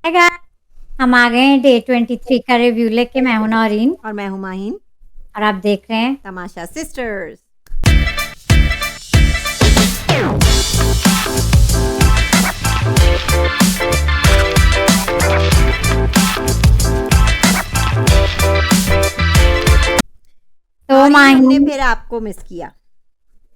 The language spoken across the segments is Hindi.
हम आ गए हैं डे 23 का रिव्यू लेके। मैं हूं नौरीन और मैं हूँ माहीन। और आप देख रहे हैं तमाशा सिस्टर्स। तो नौरीन, हमने माहीन फिर आपको मिस किया।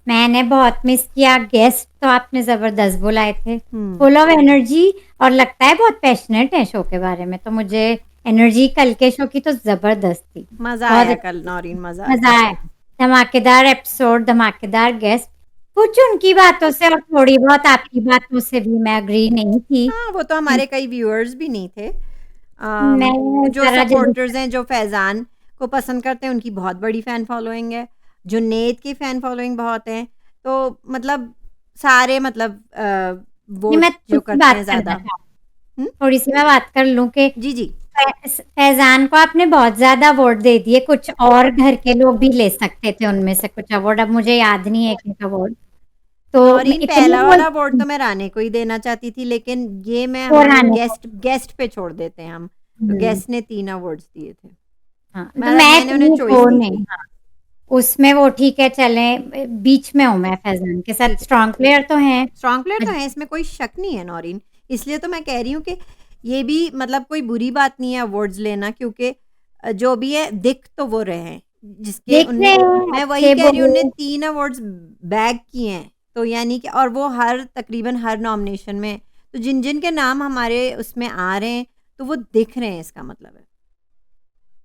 मैंने बहुत मिस किया। गेस्ट तो आपने जबरदस्त बुलाए थे, हम्म। फुल ऑफ एनर्जी, और लगता है बहुत पैशनेट है शो के बारे में। तो मुझे एनर्जी कल के शो की तो जबरदस्त थी। मजा बहुत आया अच्छा, कल नौरीन, मजा मजा आया। आया। धमाकेदार एपिसोड, धमाकेदार गेस्ट। कुछ उनकी बातों से और थोड़ी बहुत आपकी बातों से भी मैं अग्री नहीं थी। हाँ, वो तो हमारे कई व्यूअर्स भी नहीं थे। मैं जो जरा जल्दी सपोर्टर्स हैं, जो फैजान को पसंद करते हैं, उनकी बहुत बड़ी फ़ैन फॉलोइंग है। जुनैद की फ़ैन फॉलोइंग बहुत है। तो मतलब सारे मतलब नहीं, मैं वोट जो थोड़ी सी करते बात हैं करना ज़्यादा। चाहूँ, हुँ? थोड़ी सी मैं बात कर लूं कि जी, जी। फैजान को आपने बहुत ज्यादा वोट दे दिए। कुछ और घर के लोग भी ले सकते थे उनमें से कुछ अवार्ड। अब मुझे याद नहीं है किनका अवार्ड। तो मैं नौरीन, इतनी पहला वाला अवार्ड बोल तो मैं राने को ही देना चाहती थी, लेकिन ये मैं वो हमारे रहने को। गेस्ट गेस्ट पे छोड़ देते हैं हम। तो हम्म, गेस्ट ने 3 अवार्ड्स दिए थे। हाँ तो मतलब मैं मैंने उन्हें इतनी चॉइस वो दी नहीं, थी। हाँ उसमें वो ठीक है, चले बीच में हूँ मैं। फैजान के साथ ठीक है। स्ट्रॉन्ग प्लेयर तो हैं। स्ट्रॉन्ग प्लेयर तो है, इसमें कोई शक नहीं है नौरीन। इसलिए तो मैं कह रही हूँ कि ये भी मतलब कोई बुरी बात नहीं है अवार्ड्स लेना, क्योंकि जो भी है दिख तो वो रहे हैं जिसके देख रहे उनने। हैं मैं वही अच्छे कह रही हूँ, उनने बुरे। 3 अवार्ड्स बैग किए हैं। तो यानी कि और वो हर तकरीबन हर नॉमिनेशन में। तो जिन-जिन के नाम हमारे उसमें आ रहे हैं, तो वो दिख रहे हैं, इसका मतलब है।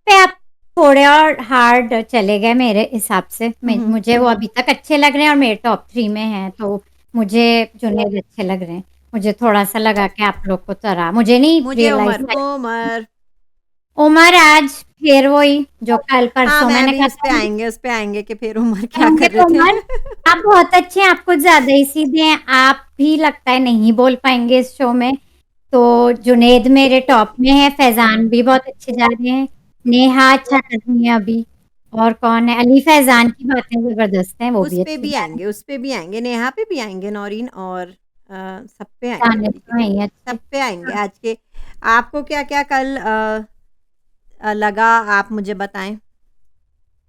पे आप थोड़े और हार्ड चले गए मेरे हिसाब से। हुँ, हुँ। मुझे वो अभी तक अच्छे लग रहे हैं और मेरे टॉप 3 में हैं। तो मुझे जुनैद अच्छे लग रहे हैं। मुझे थोड़ा सा लगा कि आप लोग को तरह मुझे नहीं मुझे रियलाइज उमर उमर उमर आज फिर वही जो कल हाँ, परसों मैं मैंने अभी कहा उस पे था। आएँगे, उस पे आएँगे कि फिर उमर क्या होंगे कर रहे तो थे। उमर, आप बहुत अच्छे हैं, आप कुछ ज्यादा ही सीधे हैं। आप भी लगता है नहीं बोल पाएंगे इस शो में। तो जुनैद मेरे टॉप में है, फैजान भी बहुत अच्छे जा रहे हैं, नेहा अच्छा कर रही है अभी। और कौन है, अली फैजान की बातें जबरदस्त हैं, वो उस भी पे अच्छे भी जा रहे हैं। आएँगे, उस पे भी आएँगे, नेहा पे भी आएँगे नौरीन, और सब पे आएँगे गाने अभी के। तो हैं ही सब अच्छे। पे आएँगे हाँ, आज के। आपको क्या-क्या कल लगा, आप मुझे बताएँ?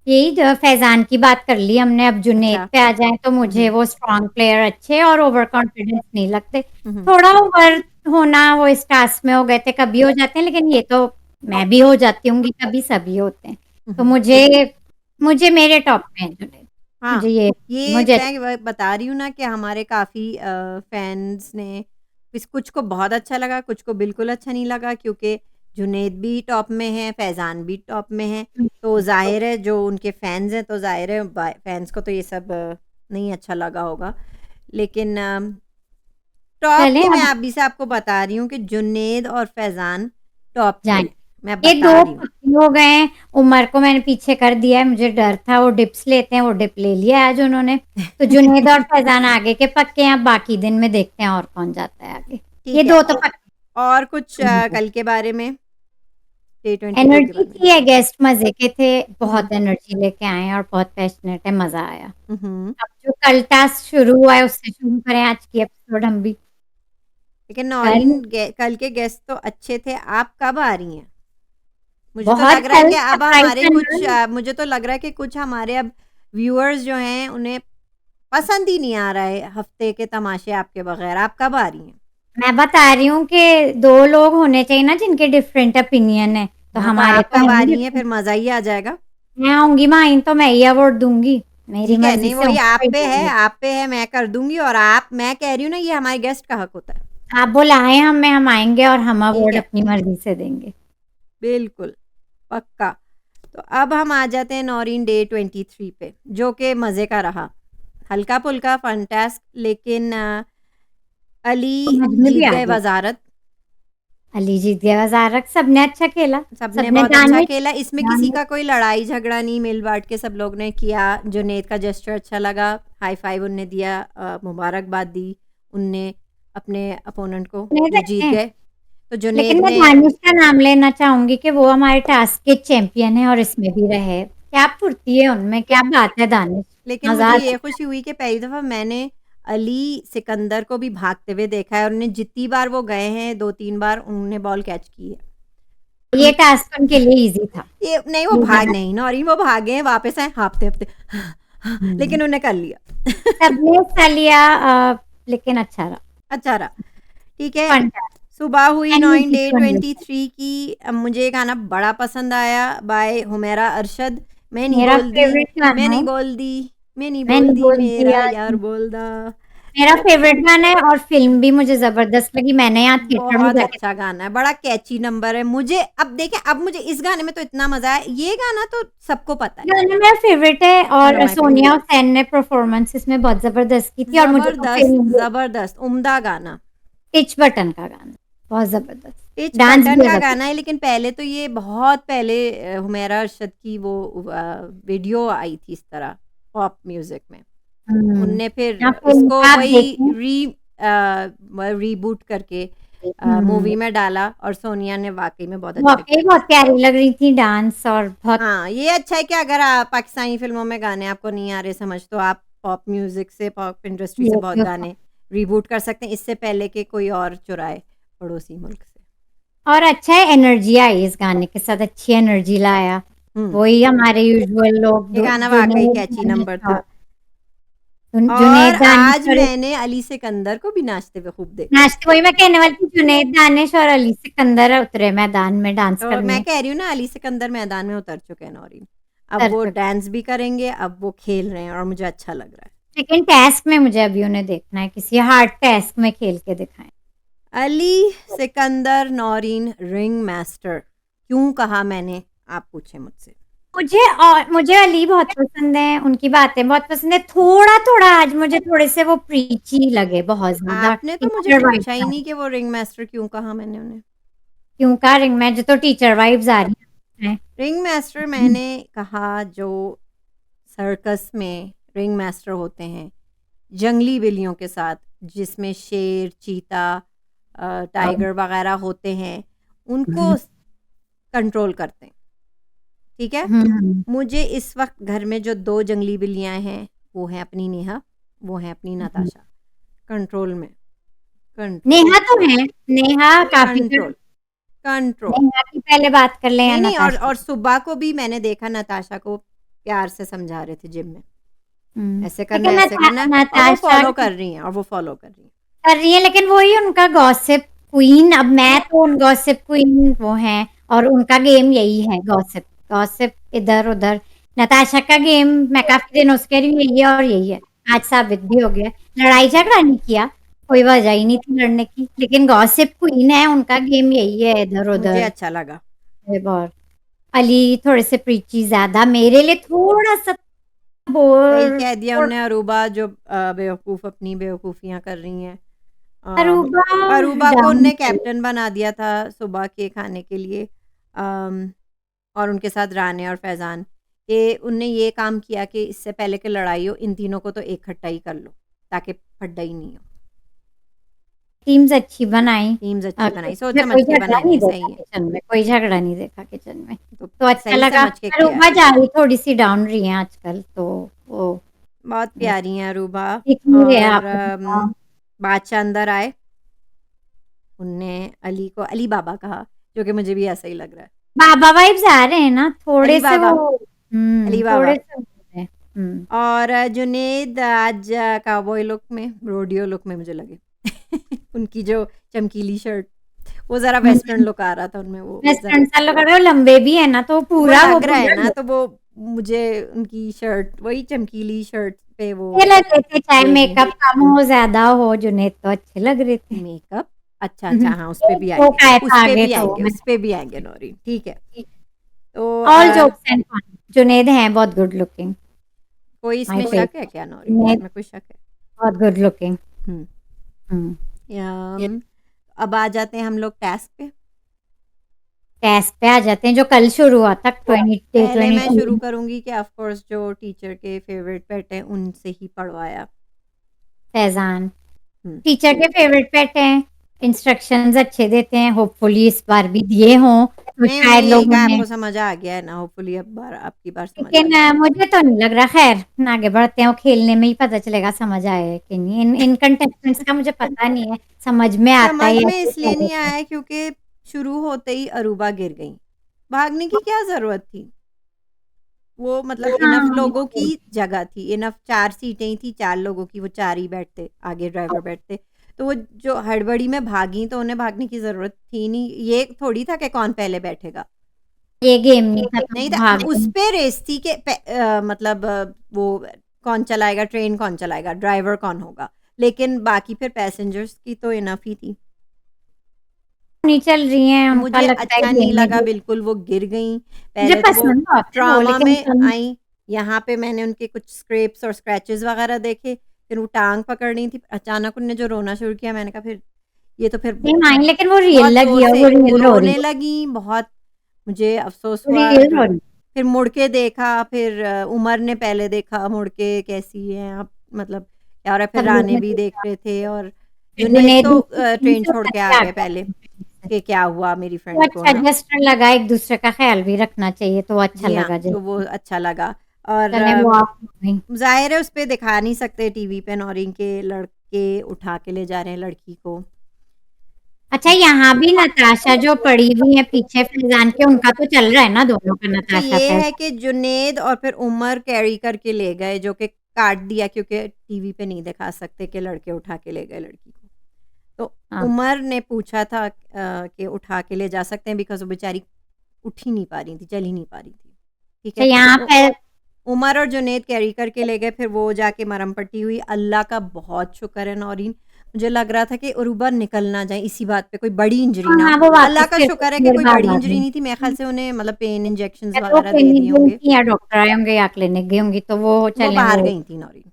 यही जो फैजान की बात कर ली हमने, अब जुनैद अच्छा। पे आ जाए तो हुँ, मुझे हुँ। वो स्ट्रॉन्ग प्लेयर अच्छे और ओवर कॉन्फिडेंस नहीं लगते। हुँ, हुँ। थोड़ा ओवर होना वो इस टास्क में हो गए थे, कभी हो जाते हैं, लेकिन ये तो मैं भी हो जाती हूँ, कभी सभी होते हैं। हुँ, तो हुँ। मुझे मुझे मेरे टॉप में है जुनैद। हाँ, मुझे ये ये मुझे मैं व बता रही हूँ ना कि हमारे काफ़ी फैन्स ने कुछ को बहुत अच्छा लगा, कुछ को बिल्कुल अच्छा नहीं लगा, क्योंकि जुनैद भी टॉप में है, फैज़ान भी टॉप में है। तो ज़ाहिर है जो उनके फैन्स हैं, तो ज़ाहिर है फैन्स को तो ये सब नहीं अच्छा लगा होगा। लेकिन टॉप चले की मैं अब अभी से आपको बता रही हूँ कि जुनैद और फैज़ान टॉप जाए। 3 मैं ये बता दो रही हूँ। पक्की हो गए हैं। उमर को मैंने पीछे कर दिया है, मुझे डर था वो डिप्स लेते हैं, वो डिप ले लिया आज उन्होंने। तो जुनैद और फैजान आगे के पक्के हैं, अब बाकी दिन में देखते हैं और कौन जाता है आगे। ये ठीक है। दो तो पक्के और कुछ हैं। कल के बारे में, डे 23 के एनर्जी बारे में? थी है, गेस्ट मजे के थे, हुँ, हुँ। बहुत एनर्जी लेके आए हैं और बहुत पैशनेट है, मजा आया। हुँ, हुँ। अब जो कल टास्क शुरू हुआ है उससे शुरू करें आज की एपिसोड हम भी। लेकिन कल नौरीन, कल के गेस्ट तो अच्छे थे। आप कब आ रही हैं? मुझे तो बहुत लग रहा है कल कि अब सरप्राइज हमारे कुछ करना। मुझे तो लग रहा है कि कुछ हमारे अब व्यूअर्स जो हैं, उन्हें पसंद ही नहीं आ रहा है हफ्ते के तमाशे आपके बगैर। आप कब आ रही हैं? मैं बता रही हूँ कि दो लोग होने चाहिए ना जिनके डिफरेंट ओपिनियन है, तो हाँ, तो हमारे आप तो कब है आ नहीं रही हैं? डिफरेंट। फिर मज़ा ही आ जाएगा। मैं आऊंगी माइन तो मैं ही अवार्ड दूंगी, मेरी ठीक है, मर्जी नहीं से वही होगा आप ही पे है, होगा। आप पे है, मैं कर दूँगी। और आप, मैं कह रही हूँ ना, ये हमारे गेस्ट का हक होता है। आप बुलाएं हमें, हम आएंगे और हम ठीक अवार्ड है, अपनी मर्जी से देंगे। बिल्कुल, पक्का। तो अब हम आ जाते हैं नौरीन डे 23 पे, जो कि मज़े का रहा। हल्का-फुल्का फन टास्क, लेकिन अली समझ में भी जीत आ गए गया। वज़ारत। अली जीत गया वजारत, सबने अच्छा खेला। सबने सबने बहुत अच्छा दानिश खेला। इसमें किसी दानिश का कोई लड़ाई झगड़ा नहीं, मिल-बाँट के सब लोग ने किया। जुनैद का जेस्चर अच्छा लगा, हाई फाइव उनने दिया, मुबारकबाद दी उनने अपने अपोनेंट को नहीं जो रखे जीत हैं। गए। तो लेकिन जुनैद मैं ने दानिश का नाम लेना चाहूंगी कि वो हमारे टास्क के चैंपियन है और इसमें भी रहे। क्या फुर्ती है उनमें, क्या बात है दानिश। लेकिन मजा मुझे आ ये जाता खुशी हुई कि पहली दफ़ा मैंने अली सिकंदर को भी भागते हुए देखा है और उन्हें जितनी बार वो गए हैं 2-3 बार उन्होंने बॉल कैच की है। ये टास्क उनके लिए ईज़ी था। ये नहीं वो ये भाग बना नहीं नौरीन, वो भागे हैं वापस आए हाँफते-हाँफते हुँ। लेकिन उन्हें कर लिया। सबने हिस्सा लिया लेकिन अच्छा रहा। अच्छा रहा। ठीक है, फन था। सुबह हुई 9 एनर्जी डे तो नहीं था। 23 की। मुझे ये गाना बड़ा पसंद आया बाय हुमैरा अरशद। मैं नहीं मेरा बोल दी, फ़ेवरेट मैं गाना नहीं है, बोल दी, मैं नहीं बोल मैंने दी बोल मेरा दिया यार बोल दा। मेरा वो फ़ेवरेट गाना है और फ़िल्म भी मुझे ज़बरदस्त लगी। मैंने यहाँ थिएटर में बहुत जाके अच्छा गाना है, बड़ा कैची नंबर है। मुझे अब देखें, अब मुझे इस गाने में तो इतना मज़ा आया, ये गाना तो सबको पता है। गाना मेरा फ़ेवरेट है वन ऑफ और माय सोनिया फेवरेट। हुसैन ने परफ़ॉर्मेंस इसमें बहुत ज़बरदस्त की थी और मुझे तो ज़बरदस्त, फ़िल्म भी ज़बरदस्त, उम्दा गाना। टिच बटन का गाना, बहुत ज़बरदस्त। पिच डांस बटन भी का अलग गाना है, लेकिन पहले तो ये बहुत पहले हुमैरा अरशद की वो वीडियो आई थी इस तरह पॉप म्यूज़िक में। हुँ, उनने फिर या फ़िल्म इसको का आप वही देखें रीबूट करके हुँ, मूवी में डाला और सोनिया ने वाक़ई में बहुत अच्छा वाक़ई किया। बहुत प्यारी लग रही थी डांस और बहुत हाँ, ये अच्छा है कि अगर पाकिस्तानी फ़िल्मों में गाने आपको नहीं आ रहे समझ, तो आप पॉप म्यूज़िक से, पॉप इंडस्ट्री से बहुत गाने रीबूट कर सकते हैं, इससे पहले कि कोई और चुराए पड़ोसी मुल्क से। और अच्छा है एनर्जी आई इस गाने के साथ, अच्छी एनर्जी लाया। हुँ, वही हमारे यूजुअल लोग ये जो गाना वाक़ई जुनैद कैची नंबर दानिश और था। और जुनैद आज दानिश और मैंने अली सिकंदर को भी नाचते हुए खूब देखा। नाचते वही मैं कहने वाली थी जुनैद दानिश और अली सिकंदर उतरे मैदान में डांस तो मैं करने। कह रही हूँ ना, अली सिकंदर मैदान में उतर चुके हैं नौरीन। अब कर वो चुके डांस भी करेंगे, अब वो खेल रहे हैं और मुझे अच्छा लग रहा है। लेकिन टास्क में मुझे अभी उन्हें देखना है, किसी हार्ड टास्क में खेल के दिखाएँ। अली सिकंदर नौरीन रिंग मास्टर क्यों कहा मैंने, आप पूछे मुझसे। मुझे अली बहुत पसंद है, उनकी बातें बहुत पसंद है। थोड़ा-थोड़ा आज मुझे थोड़े से वो प्रीची लगे बहुत ज़्यादा आपने तो मुझे टीचर पूछा वाइब्स ही आ नहीं रही कि वो रिंग मास्टर क्यों कहा मैंने उन्हें। क्यों का रिंग में जो तो टीचर वाइब्स आ रही हैं। रिंग मास्टर मैंने कहा जो सर्कस में रिंग मास्टर होते हैं जंगली बिल्लियों के साथ, जिसमें शेर, चीता, टाइगर वगैरह होते हैं, उनको कंट्रोल करते हैं। ठीक है? हुँ, मुझे इस वक़्त घर में जो 2 जंगली बिल्लियाँ हैं, वो हैं अपनी नेहा, वो हैं अपनी हुँ। नताशा। कंट्रोल में, कंट्रोल, नेहा तो है, नेहा काफ़ी कंट्रोल, कंट्रोल। नेहा की पहले बात कर लें या नहीं, नहीं, नताशा और की? सुबह को भी मैंने देखा नताशा को प्यार से समझा रहे थे जिम में। हुँ, लेकिन ऐसे करना है और वो नताशा फ़ॉलो कर रही हैं और वो फ़ॉलो कर रही हैं। कर रही है लेकिन वही उनका गॉसिप क्वीन अब मैं तो उन गॉसिप क्वीन वो हैं और उनका गेम यही है गॉसिप गॉसिप इधर-उधर। नताशा का गेम मैं काफ़ी दिनों से कह रही हूँ यही है और यही है। आज साबित भी हो गया। लड़ाई झगड़ा नहीं किया, कोई वजह ही नहीं थी लड़ने की, लेकिन गॉसिप क्वीन है उनका गेम यही है मुझे इधर-उधर। अच्छा लगा। और अली थोड़े से प्रीची ज़्यादा मेरे लिए थोड़ा-सा सही बोर कह दिया थोड़ा उन्होंने, अरूबा जो बेवकूफ़ अपनी बेवकूफ़ियाँ कर रही हैं। अरूबा अरूबा को डाउन उनने कैप्टन बना दिया था सुबह के खाने के लिए, और उनके साथ राने और फैज़ान, कि उनने ये काम किया कि इससे पहले कि लड़ाई हो, इन तीनों को तो इकट्ठा ही कर लो, ताकि फड्डा ही नहीं हो। टीम्स अच्छी बनाई टीम्स अच्छी बनाई, सोच मैं समझ कोई के झगड़ा बनाई नहीं हैं, देखा सही है। किचन में, कोई झगड़ा नहीं देखा किचन में। तो तो अच्छा सही लगा समझ के किया अरूबा है। जावी थोड़ी-सी डाउन रही हैं आजकल तो वो बहुत प्यारी हैं अरूबा। दिख नहीं रहे और आप उनका। बादशाह अंदर आए, उनने अली को अली बाबा कहा, जो कि मुझे भी ऐसा ही लग रहा है। बाबा वाइब्स आ रहे हैं ना अली थोड़े से बाबा, वो अली बाबा। थोड़े से वो हैं। और जुनैद आज काउबॉय लुक में, रोडियो लुक में मुझे लगे। उनकी जो चमकीली शर्ट, वो ज़रा हुँ, वेस्टर्न लुक आ रहा था उनमें, वो ज़रा वेस्टर्न सा लग रहा है, वो लंबे भी है ना तो वो पूरा वो लग रहा है पूरा ना, तो वो मुझे उनकी शर्ट, वही चमकीली शर्ट पे वो अच्छे लग रहे थे चाहे बेगनी मेकअप कम हो ज़्यादा हो जुनैद तो अच्छे लग रहे थे। मेकअप। अच्छा, अच्छा, हाँ, उस पे भी वो आएँगे, काय उस था पे आगे भी तो आएँगे, उस मैंने पे भी आएँगे नौरीन, ठीक है। तो all jokes and fun Junaid हैं बहुत गुड लुकिंग कोई माय इसमें शक है फेवरेट क्या नौरीन? जुनैद इसमें कोई शक है? बहुत गुड लुकिंग हुँ। हुँ। अब आ जाते हैं हम लोग टास्क पे। टेस्ट पे आ जाते हैं जो कल शुरू हुआ था 20 डे पहले मैं 22 शुरू करूँगी कि ऑफ कोर्स जो टीचर के फेवरेट पेट हैं, उनसे ही पढ़वाया। फैज़ान हुँ। टीचर के फेवरेट पेट हैं इंस्ट्रक्शंस अच्छे देते हैं होपफुली इस बार भी दिए हों तो नहीं, शायद उन्होंने यही लोगों कहा ने आपको समझ आ गया है ना, होपफुली अब की बार समझ आ लेकिन गया। मुझे तो नहीं लग रहा, ख़ैर आगे बढ़ते हैं, वो खेलने में ही पता चलेगा समझ आया कि नहीं। इन कंटेस्टेंट्स का मुझे पता नहीं है, समझ में आता है समझ या में फिर क्या इसलिए नहीं होता आया है। है क्योंकि शुरू होते ही अरूबा गिर गई। भागने की क्या ज़रूरत थी? वो मतलब इनफ हाँ, लोगों की जगह थी, इनफ 4 सीटें ही थी, 4 लोगों की, वो 4 ही बैठते, आगे ड्राइवर बैठते। तो वो जो हड़बड़ी में भागी तो उन्हें भागने की ज़रूरत थी नहीं, ये थोड़ी था कि कौन पहले बैठेगा। ये गेम नहीं था तो नहीं वो था, भाग उस गई। पे रेस थी कि मतलब वो कौन चलाएगा ट्रेन, कौन चलाएगा, ड्राइवर कौन होगा। लेकिन बाकी फिर पैसेंजर्स की तो इनफ ही थी। नहीं चल रही हैं, उनका मुझे लगता है अच्छा नहीं गेम में लगा जो बिल्कुल, वो गिर गईं। मुझे पहले तो वो पसंद बहुत है वो, ट्रॉमा लेकिन में कम आईं, यहाँ पे मैंने उनके कुछ स्क्रैप्स और स्क्रैचेज़ वग़ैरह देखे, फिर वो टाँग पकड़ रही थी, अचानक उन्होंने जो रोना शुरू किया, मैंने कहा फिर ये तो फिर गेम आई, लेकिन वो रियल बहुत ज़ोर लगी है, से वो वो रियल हो रही रोने है, लगीं, बहुत मुझे अफ़सोस वो हुआ। रियल हो रही फिर मुड़ के देखा, फिर उमर ने पहले देखा मुड़ के कैसी हैं आप, मतलब क्या हो रहा है, फिर सब लोग राने ने भी देख देखा। रहे थे और फिर जुनैद जुनैद तो दूसरी टीम ट्रेन से छोड़ उतर के के आ आ गए गया पहले दूसरी टीम से। कि क्या हुआ मेरी वो फ्रेंड को अच्छा ना। जेस्चर लगा, एक दूसरे का ख्याल भी रखना चाहिए, तो वो अच्छा जी हाँ, लगा तो वो जेस्चर। अच्छा लगा और चले वो आउट हो गई। ज़ाहिर है उस पे दिखा नहीं सकते टीवी पे नौरीन के लड़के उठा के ले जा रहे हैं लड़की को। अच्छा, यहाँ भी नताशा जो पड़ी हुई है पीछे फैजान के, उनका तो चल रहा है ना दोनों का, अच्छा, नताशा ये है फैजान। कि जुनैद और फिर उमर कैरी करके ले गए, जो कि काट दिया क्योंकि टीवी पे नहीं दिखा सकते कि लड़के उठा के ले गए लड़की को। तो हाँ, उमर ने पूछा था कि उठा के ले जा सकते हैं बिकॉज़ वो बेचारी उठ ही नहीं पा रही थी, चल ही नहीं पा रही थी। ठीक तो है? यहाँ तो पे उमर और जुनैद कैरी करके ले गए, फिर वो जाके मरहम पट्टी हुई। अल्लाह का बहुत शुक्र है नौरीन, मुझे लग रहा था कि अरूबा निकल ना जाए इसी बात पे, कोई बड़ी इंजरी हाँ, ना हो। हाँ, वो अल्लाह वापस का फिर शुक्र है कुछ कि देर कोई बाद बड़ी आ इंजरी गई। नहीं थी, मेरे ख़्याल से उन्हें मतलब पेन इंजेक्शंस या तो वो वग़ैरह दे क्लिनिक दिए गई होंगे। थी या डॉक्टर आए होंगे या क्लिनिक गई होंगी, तो वो वो चलें, बाहर वो गई थी नौरीन,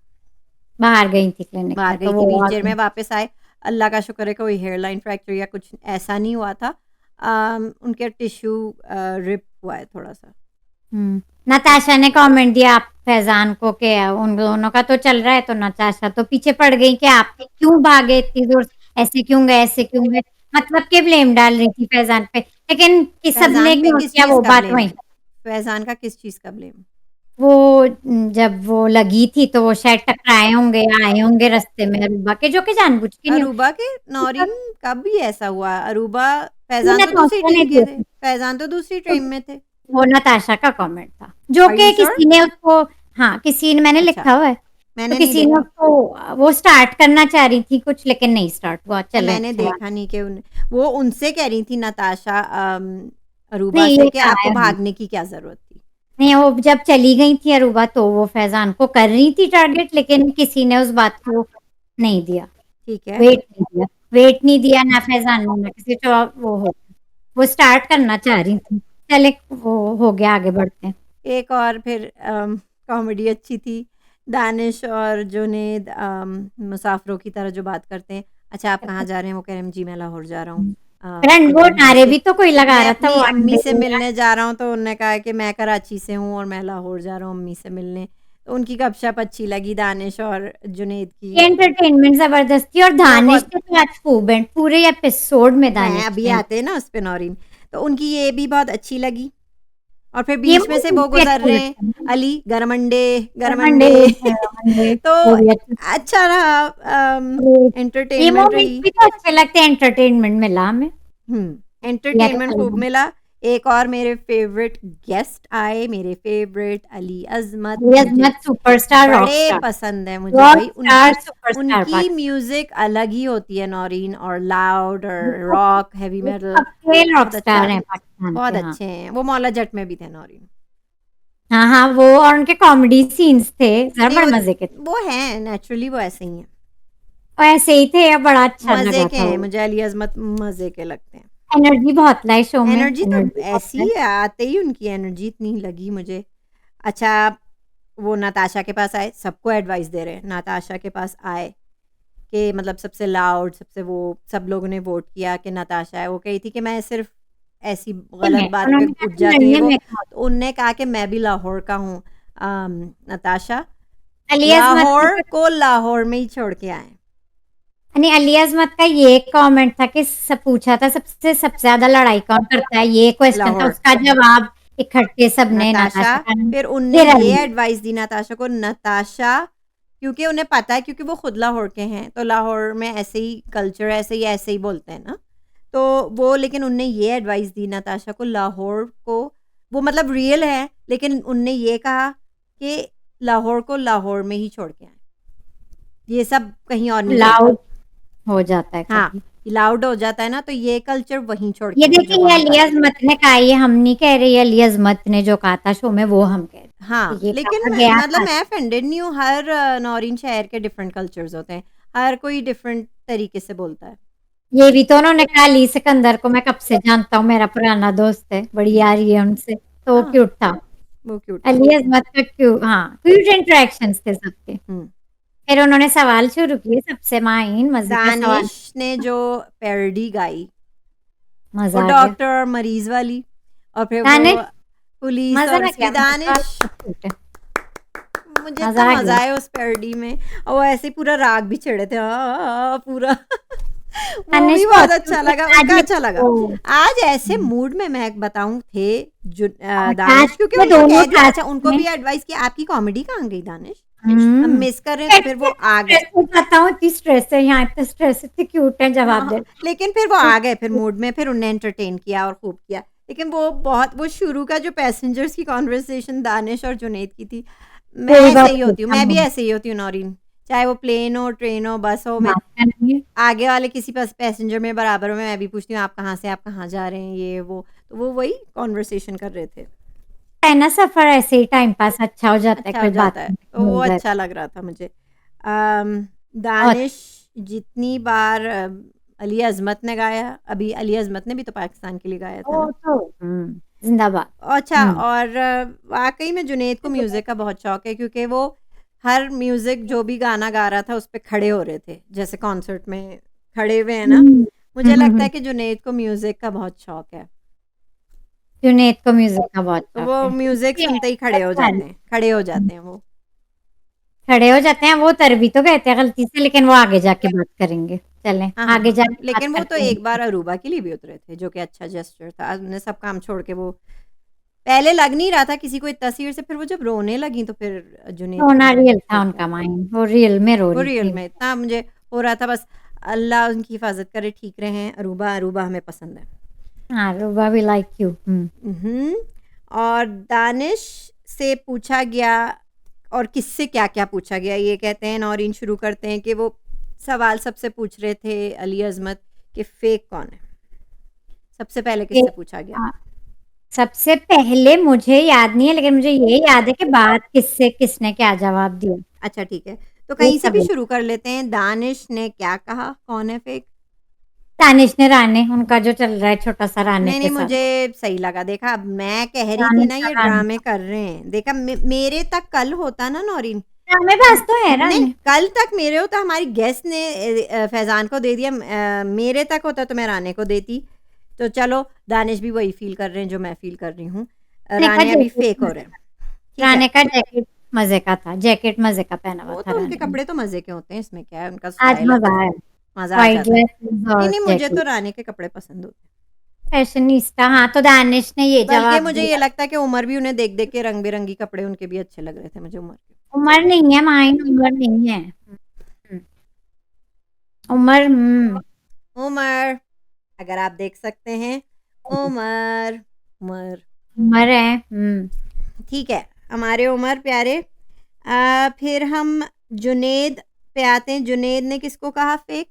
बाहर गई थी क्लिनिक बाहर में, गई तो थी, वो बीच आ देर गई। में वापस आए। अल्लाह का शुक्र है कोई हेयरलाइन फ्रैक्चर या कुछ ऐसा नहीं हुआ था। उनके टिश्यू रिप हुआ है थोड़ा-सा। नताशा ने कमेंट दिया आप फैजान को कि उन दोनों का तो चल रहा है, तो नताशा तो पीछे पड़ गई कि आप क्यों भागे इतनी दूर से, ऐसे क्यों गए, ऐसे क्यों गए, मतलब के ब्लेम डाल रही थी फैजान पे, लेकिन किस सबने फैज़ान पे इग्नोर किस किया चीज़ वो का बात ब्लेम? वही। फैज़ान का किस चीज़ का ब्लेम? वो जब वो लगी थी तो वो शायद टकराए होंगे या आए होंगे रास्ते में अरूबा के, जो कि जानबूझ के नहीं। अरूबा के नौरीन कब भी ऐसा हुआ? अरूबा ये फैज़ान तो दूसरी नताशा ने टीम के थे। दिया, फैज़ान तो दूसरी टीम में थे। वो नताशा का कमेंट था, जो आर यू कि श्योर? किसी ने उसको, हाँ, किसी ने, मैंने अच्छा, लिखा हुआ है, तो मैंने नहीं किसी ने देखा। उसको वो स्टार्ट करना चाह रही थी कुछ, लेकिन नहीं स्टार्ट हुआ। चलें मैंने अच्छा। देखा नहीं कि वो उनसे कह रही थी नताशा अरूबा नहीं, से ये कि कहा आपको है भागने की क्या ज़रूरत थी? नहीं, वो जब चली गई थी अरूबा तो वो फैजान को कर रही थी टारगेट, लेकिन किसी ने उस बात को नहीं दिया, ठीक है। वेट नहीं दिया, वेट नहीं दिया ना फैजान ने ना किसी को, वो स्टार्ट करना चाह रही थी। चले, वो हो गया, आगे बढ़ते हैं। एक और फिर कॉमेडी अच्छी थी। दानिश और जुनैद मुसाफिरों की तरह जो बात करते हैं, "अच्छा आप कहाँ जा रहे हैं?" वो कह रहे हैं, "जी मैं लाहौर जा रहा हूँ।" फ्रेंड वो अपनी अम्मी नारे से भी तो कोई लगा मैं रहा था, अपनी वो अम्मी अंडे से मिलने जा रहा हूँ, तो उन्होंने कहा कि मैं कराची से हूँ और मैं लाहौर जा रहा हूँ अम्मी से मिलने। तो उनकी गपशप अच्छी लगी दानिश और जुनैद की। ये एंटरटेनमेंट जबरदस्त थी, और दानिश बहुत ने तो आज खूब पूरे एपिसोड में मैं दानिश अभी ने, आते हैं ना उस पे नौरीन, तो उनकी ये भी बहुत अच्छी लगी। और फिर ये बीच में से वो मूवी गुज़र अच्छी रहे हैं, लगती है। अली गरमंडे, मंडे, गरमंडे। मंडे तो वो भी अच्छी। अच्छा रहा, ये एंटरटेनमेंट मोमेंट्स रही। भी तो अच्छे लगते हैं, एंटरटेनमेंट मिला हमें, या तो एंटरटेनमेंट खूब चलो। मिला। एक और मेरे फ़ेवरेट गेस्ट आए, मेरे फ़ेवरेट अली अज़मत, अली मुझे अज़मत सुपरस्टार, बड़े रॉकस्टार, पसंद हैं मुझे भाई। रॉकस्टार, सुपरस्टार उनकी पाकिस्तान। म्यूज़िक अलग ही होती है नौरीन, और लाउड और रॉक, हेवी वो मेटल, सबके बहुत अच्छा, रॉकस्टार हैं पाकिस्तान बहुत के, हाँ। अच्छे हैं। वो मौला जट में भी थे नौरीन। हाँ, हाँ, वो और उनके कॉमेडी सीन्स थे, ज़रा नहीं बड़े मज़े के थे। वो हैं नेचुरली, वो ऐसे ही हैं। और ऐसे ही थे, या बड़ा अच्छा मज़े लगा के था हैं, वो। मुझे अली अज़मत मज़े के लगते हैं। एनर्जी बहुत लाए शो में, एनर्जी तो एनर्जी बहुत ऐसी लाए। ही आते ही उनकी एनर्जी इतनी लगी मुझे। अच्छा, वो नताशा के पास आए, सबको एडवाइस दे रहे हैं। नताशा के पास आए कि मतलब सबसे लाउड, सबसे वो, सब लोगों ने वोट किया कि नताशा है। वो कही थी कि मैं सिर्फ़ ऐसी गलत बात पे उन्होंने कहा उठ कि जाती हैं लड़ने वो। में तो उनने कहा कि मैं भी लाहौर का हूँ नताशा, अली अज़मत ने लाहौर तो को लाहौर में ही छोड़ के आएँ। नहीं, अली अज़मत का ये कमेंट था कि सब पूछा था सबसे ज़्यादा लड़ाई कौन करता है, ये क्वेश्चन था, लाहौर। उसका जवाब इकट्ठे सबने नताशा। नताशा का फिर उनने फिर ये अली। एडवाइस दी नताशा को, नताशा क्योंकि उन्हें पता है, क्योंकि वो खुद लाहौर के हैं, तो लाहौर में ऐसे ही कल्चर, ऐसे ही बोलते हैं ना, तो वो, लेकिन उनने ये एडवाइस दी नताशा को, लाहौर को, वो मतलब रियल है, लेकिन उनने ये कहा कि लाहौर को लाहौर में ही छोड़ के आए, ये सब कहीं और नहीं चलता। लाउड हो जाता है हाँ, कभी। लाउड हो जाता है ना, तो ये कल्चर वहीं छोड़ ये के आए जो देखिए, ये वहाँ अली पर है। अज़मत ने कहा, ये हम नहीं कह रहे, ये अली अज़मत ने जो कहा था शो में वो हम कह रहे हैं। हाँ, तो ये लेकिन कहा गया मतलब था। मैं ऑफेंडेड नहीं हूँ, हर नौरीन शहर के डिफरेंट कल्चर्स होते हैं, हर कोई डिफरेंट तरीके से बोलता है। ये भी तो उन्होंने कहा, अली सिकंदर को मैं कब से जानता हूँ, मेरा पुराना दोस्त है, बड़ी यारी है उनसे, तो वो हाँ, क्यूट था। वो क्यूट था। अली अज़मत का हाँ, क्यूट इंटरेक्शंस थे सबके। हुँ। फिर उन्होंने सवाल शुरू किए, सबसे माइन मज़े का सवाल। दानिश ने जो पैरोडी गाई, वो मज़ा आ गया। डॉक्टर और मरीज़ वाली, और फिर वो दानिश पुलिस मज़ा और आ उसकी गया, मज़ा दानिश, बहुत क्यूट है। मुझे इतना मज़ा आ मज़ा गया। आया उस पैरोडी में, और वो ऐसे ही पूरा राग भी चढ़े थे, पूरा। वो भी दानिश बहुत बहुत अच्छा क्यूट है। लगा, आज उनका ये अच्छा लगा। ओ आज ऐसे मूड में मैं बताऊँ थे आज दानिश, क्योंकि ये उनको दोनों कह दिया, अच्छा टास्क उनको में भी एडवाइस किया, आपकी कॉमेडी कहाँ गई दानिश? हम हुँ। मिस कर रहे हैं, तो फिर वो आ गए। स्ट्रेस हो जाता हूँ, इतनी स्ट्रेस है यहाँ, इतना स्ट्रेस, इतने क्यूट है हाँ, जवाब दे हाँ, लेकिन फिर वो आ गए, फिर मूड में, फिर उन्हें एंटरटेन किया और खूब किया। लेकिन वो बहुत, वो शुरू का जो पैसेंजर्स की कन्वर्सेशन दानिश और जुनैद की थी, मैं वो भी ऐसे बहुत ही क्यूट होती हूँ, था मैं भी मूवी। ऐसे ही होती हूँ नौरीन। चाहे वो प्लेन हो, ट्रेन हो, बस हो, मैं बात करनी है। आगे वाले किसी पैसेंजर में बराबर हो, मैं भी पूछती हूँ आप कहाँ से, आप कहाँ जा रहे हैं, ये वो। तो वो वही कन्वर्सेशन कर रहे थे। है ना, सफ़र ऐसे ही टाइम पास अच्छा हो जाता है, अच्छा हो कोई बात जाता है, तो वो मिल जाए। अच्छा लग रहा था मुझे। बहुत दानिश जितनी बार अली अज़मत ने गाया, अभी अली अज़मत ने भी तो पाकिस्तान के लिए गाया था वो ना? तो ज़िंदाबाद। अच्छा, हुँ। और वाक़ई में जुनैद को म्यूज़िक का बहुत शौक है, क्योंकि वो हर म्यूज़िक जो भी गाना गा रहा था, उस पे खड़े हो रहे थे। जैसे कॉन्सर्ट में खड़े हुए हैं ना, हुँ। मुझे लगता है कि जुनैद को म्यूज़िक का बहुत शौक है। जुनैद को म्यूज़िक का बहुत तो शौक वो है। म्यूज़िक ये सुनते ही खड़े हो अच्छा है। जाते हैं, खड़े हो जाते हैं वो। खड़े हो जाते हैं, वो उतर भी तो गए थे गलती से, लेकिन वो आगे जाके बात करेंगे। चलें, हाँ, हाँ, आगे हाँ। जाके बात लेकिन वो तो करते एक हैं। बार अरूबा के लिए भी उतरे थे, जो कि अच्छा जेस्चर था। उन्होंने सब काम छोड़ के वो, पहले लग नहीं रहा था किसी को इतना सीरियस है, फिर वो जब रोने लगी तो फिर जुनैद को रोना रियल था छोड़ के उनका आ गए। माइंड, वो रियल में रो वो रही रियल थी। में इतना मुझे हो रहा था, बस अल्लाह उनकी हिफ़ाज़त करे, ठीक रहें। अरूबा, अरूबा हमें पसंद है। हाँ, रूबा वी लाइक यू। उहुँ, और दानिश से पूछा गया, और किससे क्या-क्या पूछा गया, ये कहते हैं नौरीन शुरू करते हैं कि वो सवाल सबसे पूछ रहे थे अली अज़मत कि फ़ेक कौन है? सबसे पहले ये किससे पूछा गया? सबसे पहले मुझे याद नहीं है, लेकिन मुझे ये याद है कि बाद किसने क्या जवाब दिया। अच्छा ठीक है, तो ये कहीं से भी सब शुरू कर लेते हैं। दानिश ने क्या कहा, कौन है फ़ेक? दानिश ने राने, उनका जो चल रहा है छोटा-सा राने नहीं, के नहीं, साथ। मुझे सही लगा। देखा, अब मैं कह रही थी राने ना का ये राने ड्रामे कर रहे हैं। देखा, मेरे तक कल होता ना नौरीन, ड्रामेबाज तो है नहीं, राने। कल तक मेरे होता, हमारी गेस्ट ने फैज़ान को दे दिया, मेरे तक होता तो मैं राने को देती। तो चलो, दानिश भी वही फ़ील कर रहे हैं जो मैं फ़ील कर रही हूँ। राने का राने अभी जैकेट फ़ेक हो मज़े रहे हैं। का ठीक है, राने का जैकेट मज़े का था, जैकेट मज़े का पहना हुआ वो था तो उनके राने ने। कपड़े तो मज़े के होते हैं, इसमें क्या है, उनका आज स्टाइल मज़ा अच्छा है, आया, मज़ा आ व्हाइट जाता है। ड्रेसेस नहीं, और नहीं, मुझे तो जैकेट। राने के कपड़े पसंद होते हैं। फैशनिस्टा, हाँ, तो दानिश ने ये बल्कि जवाब मुझे ये दिया। लगता है कि उमर भी उन्हें देख-देख के रंग-बिरंगी कपड़े उनके भी अच्छे लग रहे थे मुझे, उमर के। उमर नहीं है माइन, उमर नहीं है। उमर उमर, अगर आप देख सकते हैं, उमर, उमर, उमर है। ठीक है, हमारे उमर प्यारे। फिर हम जुनैद पे आते हैं। जुनैद ने किसको कहा फ़ेक?